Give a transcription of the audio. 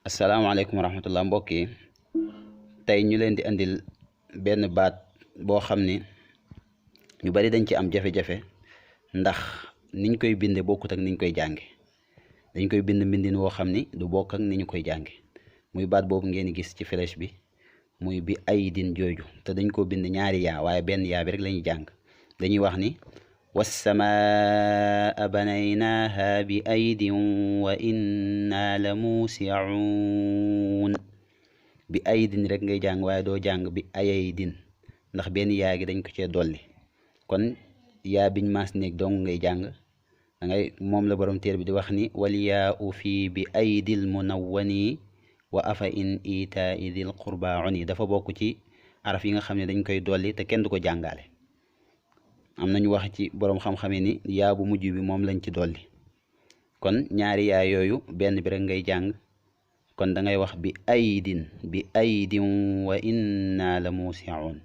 asalaamaaleykum wa rahmatullah mbokk yi tey ñu leen di andil benn baat boo xam ni ñu bari dañ ci am jafe-jafe ndax niñ koy binde bokkut ak niñ koy jànge dañ koy bind mbindin woo xam ni du bokk ak ni ñu koy jànge muy baat boobu ngeen gis ci flèche bi muy bi aydin jooju te dañ ko bind ñaari yaa waaye benn yaa bi rek la ñuy jàng dañuy wax ni wassamaa banaynaaha bi aydin wa inna la muusiuun bi aydin rek ngay jàng waaye doo jàng bi ayaydin ndax benn yaa gi dañ ko cee dolli kon yaa biñ maas néeg dong ngay jàng da ngay moom la borom téer bi di wax ni wal yaa u fii bi aydil munawwani wa afa in itaa idil qurba uni dafa bokk ci araf yi nga xam ne dañ koy dolli te kenn du ko jàngaale am nañu wax ci boroom xam-xame ni yaa bu mujj bi moom lañ ci dolli kon ñaari yaa yooyu benn bi rek ngay jàng kon da ngay wax bi aydin wa inna la muusiuun